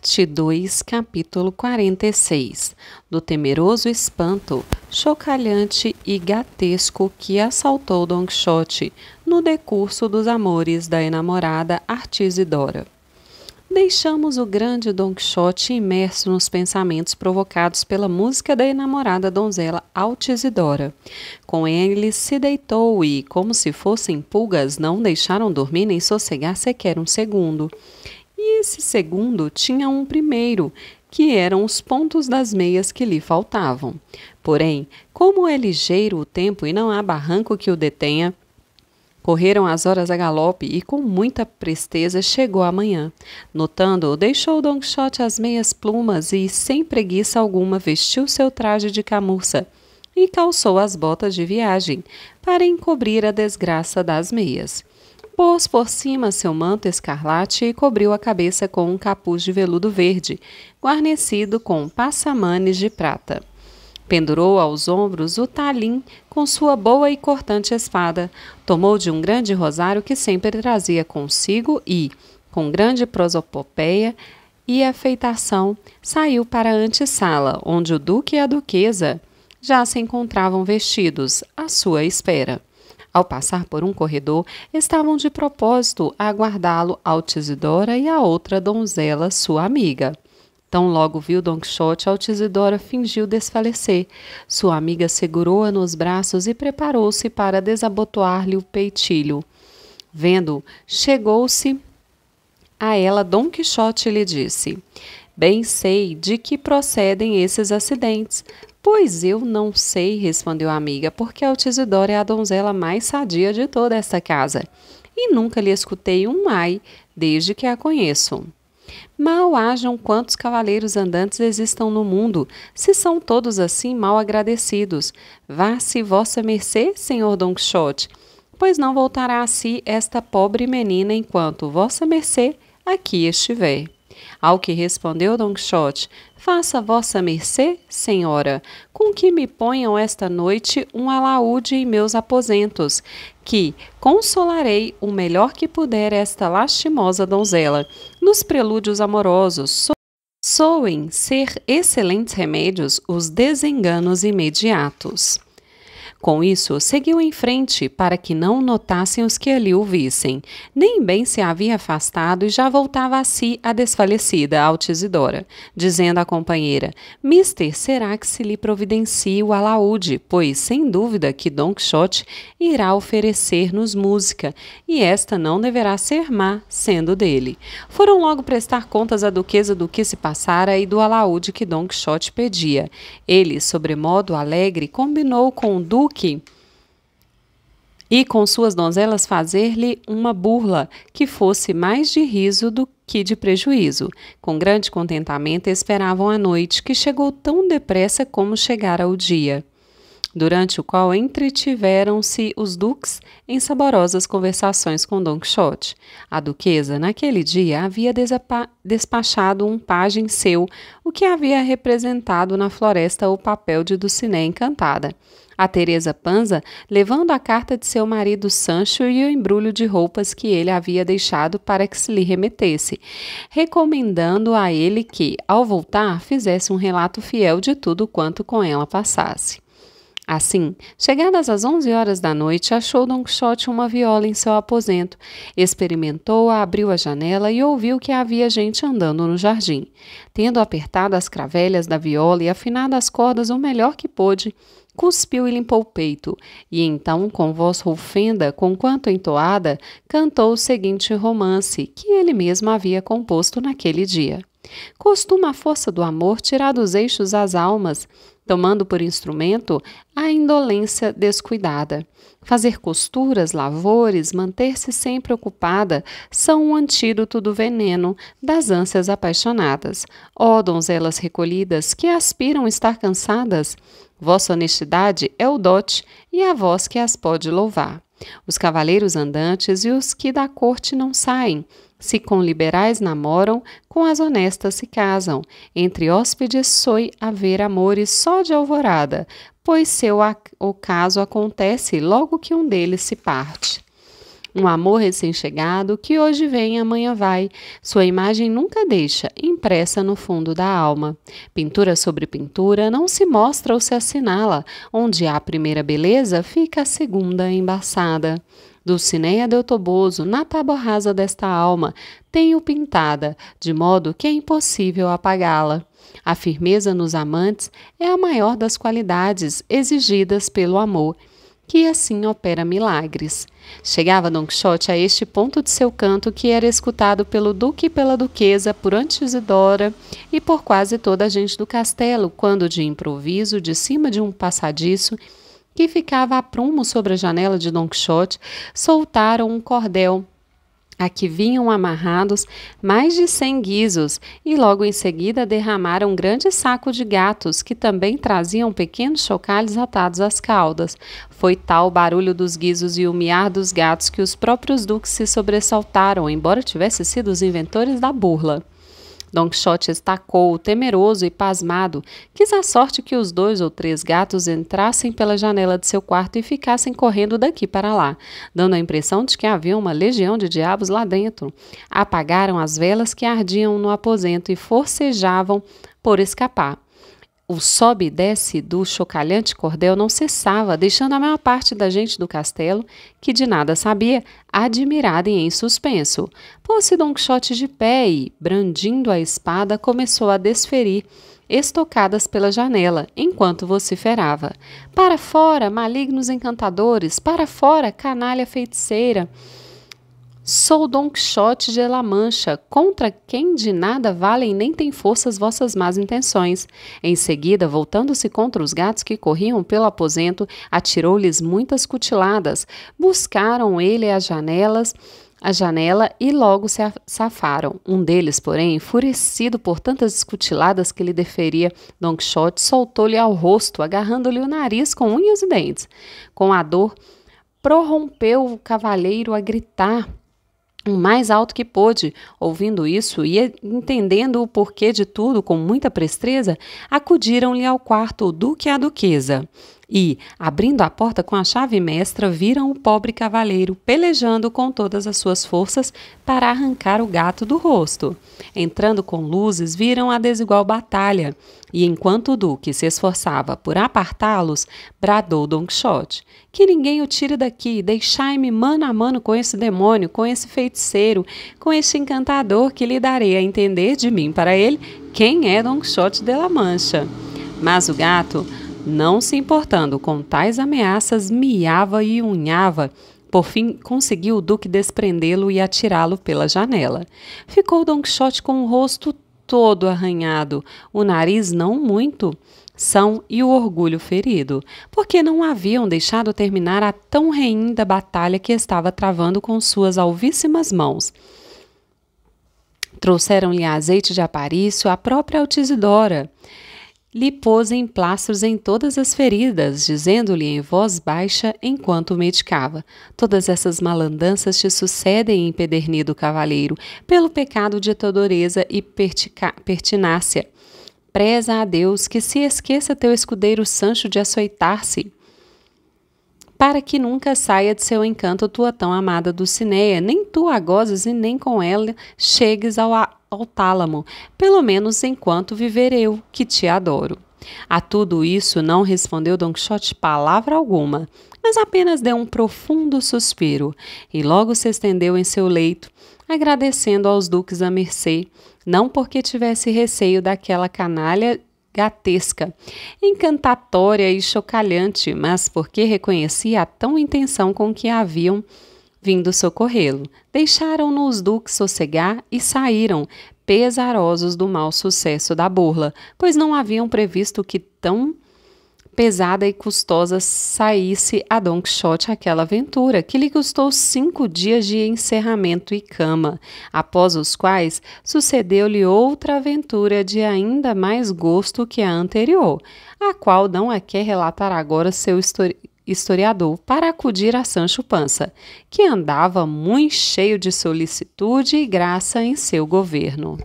Parte 2, capítulo 46. Do temeroso espanto, chocalhante e gatesco que assaltou Don Quixote no decurso dos amores da enamorada Altisidora. Deixamos o grande Don Quixote imerso nos pensamentos provocados pela música da enamorada donzela Altisidora. Com ele se deitou e, como se fossem pulgas, não deixaram dormir nem sossegar sequer um segundo. E esse segundo tinha um primeiro, que eram os pontos das meias que lhe faltavam. Porém, como é ligeiro o tempo e não há barranco que o detenha, correram as horas a galope e com muita presteza chegou a manhã. Notando-o, deixou Don Quixote as meias plumas e, sem preguiça alguma, vestiu seu traje de camurça e calçou as botas de viagem, para encobrir a desgraça das meias. Pôs por cima seu manto escarlate e cobriu a cabeça com um capuz de veludo verde, guarnecido com passamanes de prata. Pendurou aos ombros o talim com sua boa e cortante espada, tomou de um grande rosário que sempre trazia consigo e, com grande prosopopeia e afeitação, saiu para a antessala, onde o duque e a duquesa já se encontravam vestidos, à sua espera. Ao passar por um corredor, estavam de propósito a aguardá-lo Altisidora e a outra donzela, sua amiga. Tão logo viu Don Quixote, Altisidora fingiu desfalecer. Sua amiga segurou-a nos braços e preparou-se para desabotoar-lhe o peitilho. Vendo, chegou-se a ela Don Quixote e lhe disse: "Bem sei de que procedem esses acidentes." "Pois eu não sei", respondeu a amiga, "porque Altisidora é a donzela mais sadia de toda esta casa, e nunca lhe escutei um ai desde que a conheço." "Mal hajam quantos cavaleiros andantes existam no mundo, se são todos assim mal agradecidos. Vá-se vossa mercê, senhor Don Quixote, pois não voltará a si esta pobre menina enquanto vossa mercê aqui estiver." Ao que respondeu Don Quixote: "Faça vossa mercê, senhora, com que me ponham esta noite um alaúde em meus aposentos, que consolarei o melhor que puder esta lastimosa donzela. Nos prelúdios amorosos soem ser excelentes remédios os desenganos imediatos." Com isso, seguiu em frente, para que não notassem os que ali o vissem. Nem bem se havia afastado e já voltava a si a desfalecida Altisidora, dizendo à companheira: "Mister, será que se lhe providencie o alaúde, pois, sem dúvida, que Don Quixote irá oferecer-nos música, e esta não deverá ser má, sendo dele." Foram logo prestar contas à duquesa do que se passara e do alaúde que Don Quixote pedia. Ele, sobremodo alegre, combinou com o duque e com suas donzelas fazer-lhe uma burla que fosse mais de riso do que de prejuízo. Com grande contentamento esperavam a noite, que chegou tão depressa como chegara o dia, durante o qual entretiveram-se os duques em saborosas conversações com Don Quixote. A duquesa, naquele dia, havia despachado um pajem seu, o que havia representado na floresta o papel de Dulcinea encantada. A Teresa Panza, levando a carta de seu marido Sancho e o embrulho de roupas que ele havia deixado para que se lhe remetesse, recomendando a ele que, ao voltar, fizesse um relato fiel de tudo quanto com ela passasse. Assim, chegadas às 11 horas da noite, achou Don Quixote uma viola em seu aposento, experimentou-a, abriu a janela e ouviu que havia gente andando no jardim. Tendo apertado as cravelhas da viola e afinado as cordas o melhor que pôde, cuspiu e limpou o peito, e então, com voz rufenda, conquanto entoada, cantou o seguinte romance, que ele mesmo havia composto naquele dia. "Costuma a força do amor tirar dos eixos as almas, tomando por instrumento a indolência descuidada. Fazer costuras, lavores, manter-se sempre ocupada, são um antídoto do veneno das ânsias apaixonadas. Ó donzelas recolhidas, que aspiram estar cansadas, vossa honestidade é o dote e a vós que as pode louvar. Os cavaleiros andantes e os que da corte não saem, se com liberais namoram, com as honestas se casam. Entre hóspedes soe haver amores só de alvorada, pois seu ocaso acontece logo que um deles se parte." Um amor recém-chegado que hoje vem e amanhã vai. Sua imagem nunca deixa, impressa no fundo da alma. Pintura sobre pintura não se mostra ou se assinala. Onde há a primeira beleza, fica a segunda embaçada. Dulcinea del Toboso, na tábua rasa desta alma, tenho pintada, de modo que é impossível apagá-la. A firmeza nos amantes é a maior das qualidades exigidas pelo amor, que assim opera milagres. Chegava Don Quixote a este ponto de seu canto, que era escutado pelo duque e pela duquesa, por Altisidora e por quase toda a gente do castelo, quando de improviso, de cima de um passadiço, que ficava a prumo sobre a janela de Don Quixote, soltaram um cordel, a que vinham amarrados mais de 100 guizos, e logo em seguida derramaram um grande saco de gatos, que também traziam pequenos chocalhos atados às caudas. Foi tal o barulho dos guizos e o miar dos gatos que os próprios duques se sobressaltaram, embora tivessem sido os inventores da burla. Don Quixote estacou, temeroso e pasmado, quis a sorte que os 2 ou 3 gatos entrassem pela janela de seu quarto e ficassem correndo daqui para lá, dando a impressão de que havia uma legião de diabos lá dentro. Apagaram as velas que ardiam no aposento e forcejavam por escapar. O sobe e desce do chocalhante cordel não cessava, deixando a maior parte da gente do castelo, que de nada sabia, admirada e em suspenso. Pôs-se Don Quixote de pé e, brandindo a espada, começou a desferir estocadas pela janela, enquanto vociferava: "Para fora, malignos encantadores! Para fora, canalha feiticeira! Sou Don Quixote de La Mancha, contra quem de nada valem nem têm forças vossas más intenções." Em seguida, voltando-se contra os gatos que corriam pelo aposento, atirou-lhes muitas cutiladas. Buscaram ele a janela e logo se safaram. Um deles, porém, enfurecido por tantas escutiladas que lhe deferia Don Quixote, soltou-lhe ao rosto, agarrando-lhe o nariz com unhas e dentes. Com a dor, prorrompeu o cavaleiro a gritar o mais alto que pôde. Ouvindo isso e entendendo o porquê de tudo com muita presteza, acudiram-lhe ao quarto o duque e a duquesa. E, abrindo a porta com a chave mestra, viram o pobre cavaleiro pelejando com todas as suas forças para arrancar o gato do rosto. Entrando com luzes, viram a desigual batalha, e enquanto o duque se esforçava por apartá-los, bradou Don Quixote: "Que ninguém o tire daqui, deixai-me mano a mano com esse demônio, com esse feiticeiro, com este encantador, que lhe darei a entender de mim para ele quem é Don Quixote de La Mancha." Mas o gato, não se importando com tais ameaças, miava e unhava. Por fim, conseguiu o duque desprendê-lo e atirá-lo pela janela. Ficou Don Quixote com o rosto todo arranhado, o nariz não muito são e o orgulho ferido, porque não haviam deixado terminar a tão reínda batalha que estava travando com suas alvíssimas mãos. Trouxeram-lhe azeite de aparício, a própria Altisidora lhe pôs emplastros em todas as feridas, dizendo-lhe em voz baixa enquanto o medicava: "Todas essas malandanças te sucedem, empedernido cavaleiro, pelo pecado de todoreza e pertinácia. Preza a Deus que se esqueça teu escudeiro Sancho de açoitar-se, para que nunca saia de seu encanto tua tão amada Dulcinea, nem tu a gozes e nem com ela chegues ao tálamo, pelo menos enquanto viver eu, que te adoro." A tudo isso não respondeu Don Quixote palavra alguma, mas apenas deu um profundo suspiro, e logo se estendeu em seu leito, agradecendo aos duques a mercê, não porque tivesse receio daquela canalha gatesca, encantatória e chocalhante, mas porque reconhecia a tão intenção com que haviam vindo socorrê-lo. Deixaram-no os duques sossegar e saíram, pesarosos do mau sucesso da burla, pois não haviam previsto que tão pesada e custosa saísse a Don Quixote aquela aventura, que lhe custou 5 dias de encerramento e cama, após os quais sucedeu-lhe outra aventura de ainda mais gosto que a anterior, a qual não a quer relatar agora seu historiador, para acudir a Sancho Pança, que andava muito cheio de solicitude e graça em seu governo.